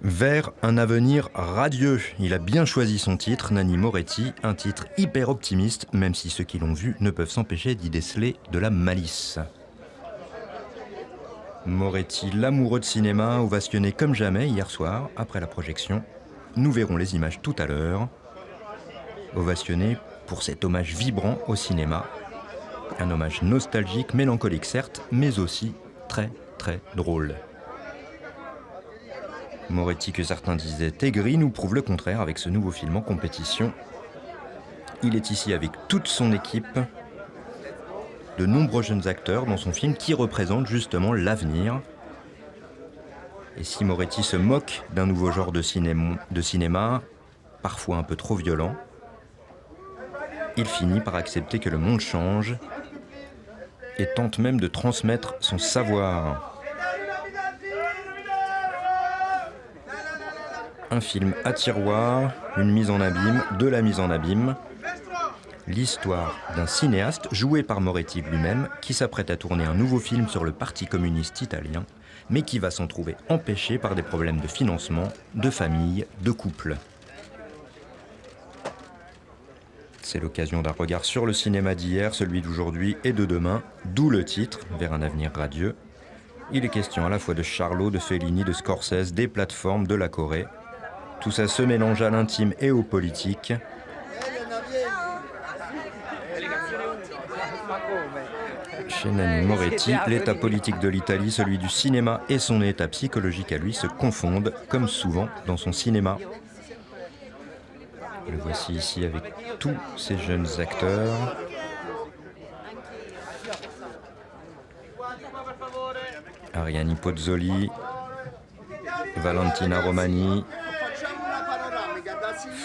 Vers un avenir radieux. Il a bien choisi son titre, Nanni Moretti, un titre hyper optimiste, même si ceux qui l'ont vu ne peuvent s'empêcher d'y déceler de la malice. Moretti, l'amoureux de cinéma, ovationné comme jamais hier soir, après la projection. Nous verrons les images tout à l'heure. Ovationné pour cet hommage vibrant au cinéma. Un hommage nostalgique, mélancolique certes, mais aussi très très drôle. Moretti, que certains disaient aigri, nous prouve le contraire avec ce nouveau film en compétition. Il est ici avec toute son équipe, de nombreux jeunes acteurs dans son film qui représentent justement l'avenir. Et si Moretti se moque d'un nouveau genre de cinéma, parfois un peu trop violent, il finit par accepter que le monde change et tente même de transmettre son savoir. Un film à tiroir, une mise en abîme, de la mise en abîme. L'histoire d'un cinéaste, joué par Moretti lui-même, qui s'apprête à tourner un nouveau film sur le Parti communiste italien, mais qui va s'en trouver empêché par des problèmes de financement, de famille, de couple. C'est l'occasion d'un regard sur le cinéma d'hier, celui d'aujourd'hui et de demain, d'où le titre, Vers un avenir radieux. Il est question à la fois de Charlot, de Fellini, de Scorsese, des plateformes, de la Corée. Tout ça se mélange à l'intime et au politique. Chez Nanni Moretti, l'état politique de l'Italie, celui du cinéma et son état psychologique à lui se confondent, comme souvent dans son cinéma. Le voici ici avec tous ces jeunes acteurs. Ariani Pozzoli, Valentina Romani,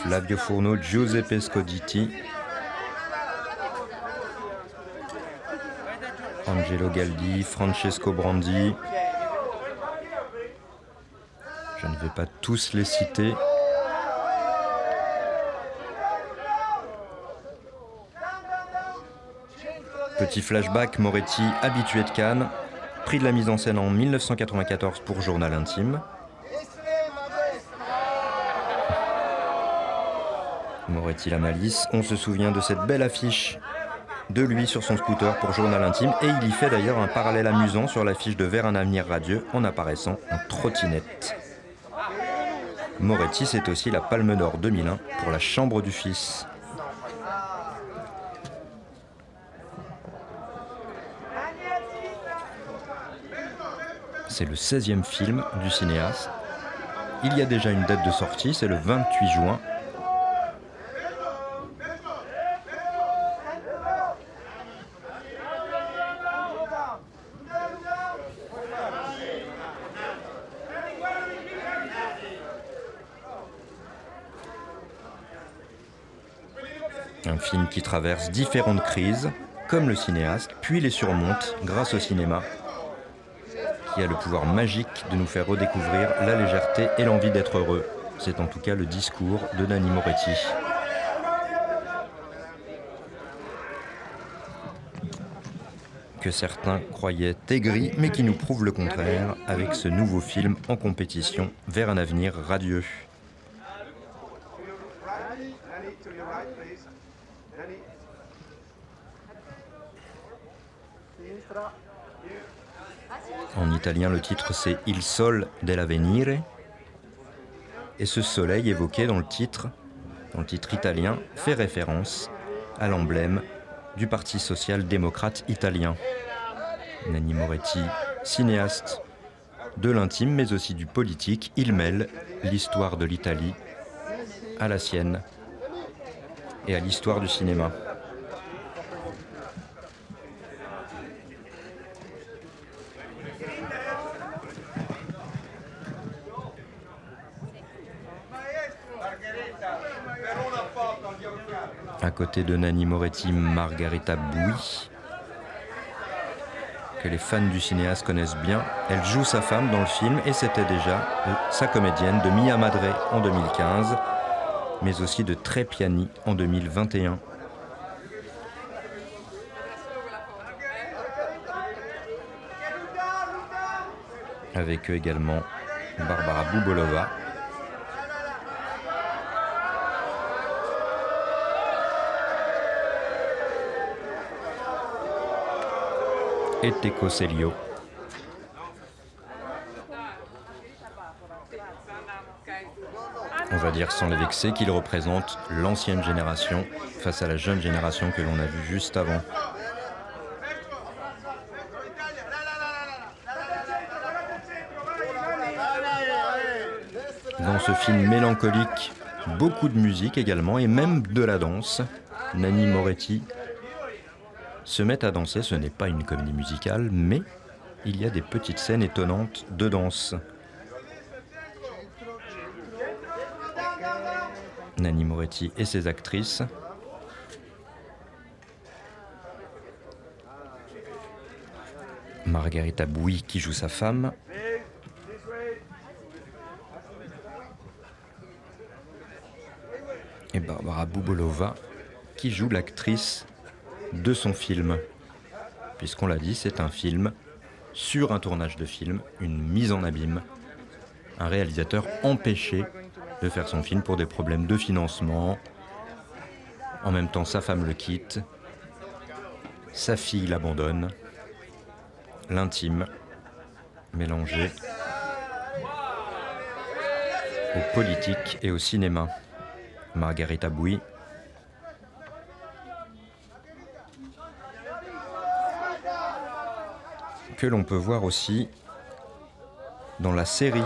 Flavio Furno, Giuseppe Scoditi, Angelo Galdi, Francesco Brandi. Je ne vais pas tous les citer. Petit flashback, Moretti, habitué de Cannes, prix de la mise en scène en 1994 pour Journal intime. Moretti la malice, on se souvient de cette belle affiche de lui sur son scooter pour Journal intime et il y fait d'ailleurs un parallèle amusant sur l'affiche de Vers un avenir radieux en apparaissant en trottinette. Moretti, c'est aussi la Palme d'Or 2001 pour La Chambre du Fils. C'est le 16e film du cinéaste. Il y a déjà une date de sortie, c'est le 28 juin. Un film qui traverse différentes crises, comme le cinéaste, puis les surmonte grâce au cinéma, qui a le pouvoir magique de nous faire redécouvrir la légèreté et l'envie d'être heureux. C'est en tout cas le discours de Nanni Moretti. Que certains croyaient aigri, mais qui nous prouve le contraire avec ce nouveau film en compétition Vers un avenir radieux. En italien, le titre c'est Il Sol dell'Avvenire. Et ce soleil évoqué dans le titre italien, fait référence à l'emblème du Parti social-démocrate italien. Nanni Moretti, cinéaste de l'intime mais aussi du politique, il mêle l'histoire de l'Italie à la sienne et à l'histoire du cinéma. À côté de Nanni Moretti, Margherita Bui, que les fans du cinéaste connaissent bien. Elle joue sa femme dans le film et c'était déjà sa comédienne de Mia Madre en 2015, mais aussi de Trepiani en 2021. Avec eux également Barbara Bubolova, et Teco Celio. On va dire sans les vexer qu'il représente l'ancienne génération face à la jeune génération que l'on a vue juste avant. Dans ce film mélancolique, beaucoup de musique également et même de la danse. Nanni Moretti se met à danser, ce n'est pas une comédie musicale, mais il y a des petites scènes étonnantes de danse. Nanni Moretti et ses actrices. Margherita Bouy qui joue sa femme. Et Barbara Boubolova qui joue l'actrice de son film. Puisqu'on l'a dit, c'est un film sur un tournage de film, une mise en abîme. Un réalisateur empêché de faire son film pour des problèmes de financement. En même temps, sa femme le quitte, sa fille l'abandonne. L'intime mélangé au politique et au cinéma. Margherita Bouy. Que l'on peut voir aussi dans la série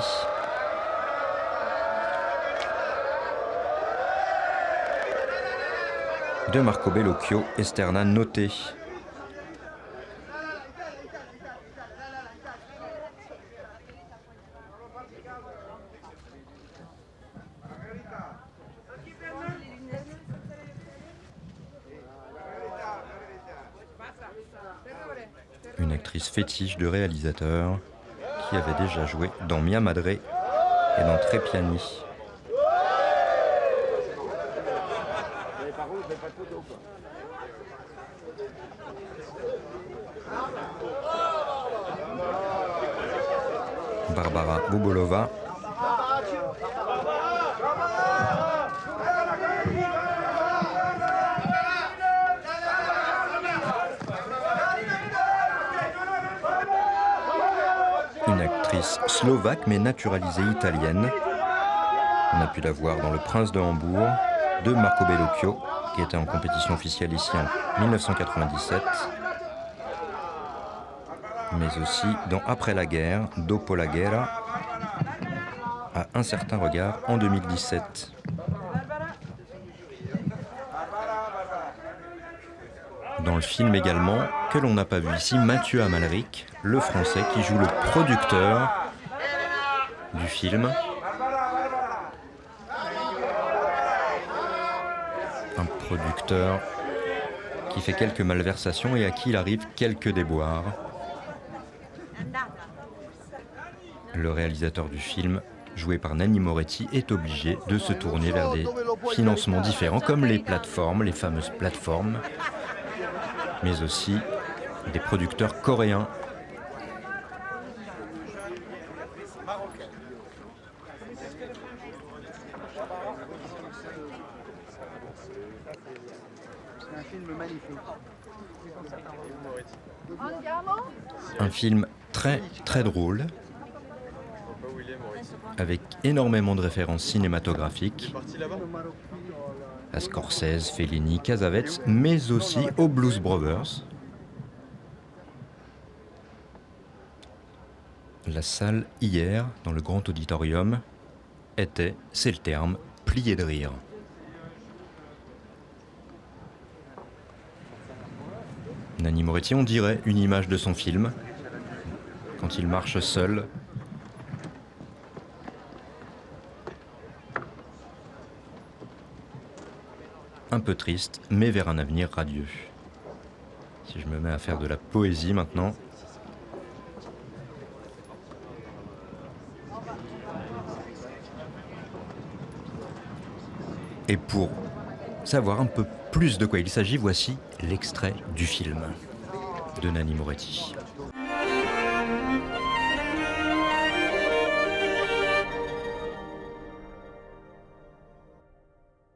de Marco Bellocchio, Esterna Notte. Une actrice fétiche de réalisateur qui avait déjà joué dans Mia Madre et dans Trepiani. Barbara Boubolova. Une actrice slovaque mais naturalisée italienne. On a pu la voir dans Le Prince de Hambourg de Marco Bellocchio, qui était en compétition officielle ici en 1997, mais aussi dans Après la guerre, Dopo la guerra, à Un certain regard en 2017. Dans le film également, que l'on n'a pas vu ici, Mathieu Amalric, le français qui joue le producteur du film. Un producteur qui fait quelques malversations et à qui il arrive quelques déboires. Le réalisateur du film, joué par Nanni Moretti, est obligé de se tourner vers des financements différents, comme les plateformes, les fameuses plateformes, mais aussi des producteurs coréens. C'est un film magnifique. Un film très très drôle, avec énormément de références cinématographiques à Scorsese, Fellini, Cassavetes, mais aussi aux Blues Brothers. La salle, hier, dans le grand auditorium, était, c'est le terme, pliée de rire. Nanni Moretti, on dirait une image de son film, quand il marche seul. Un peu triste, mais vers un avenir radieux. Si je me mets à faire de la poésie maintenant. Et pour savoir un peu plus de quoi il s'agit, voici l'extrait du film de Nanni Moretti.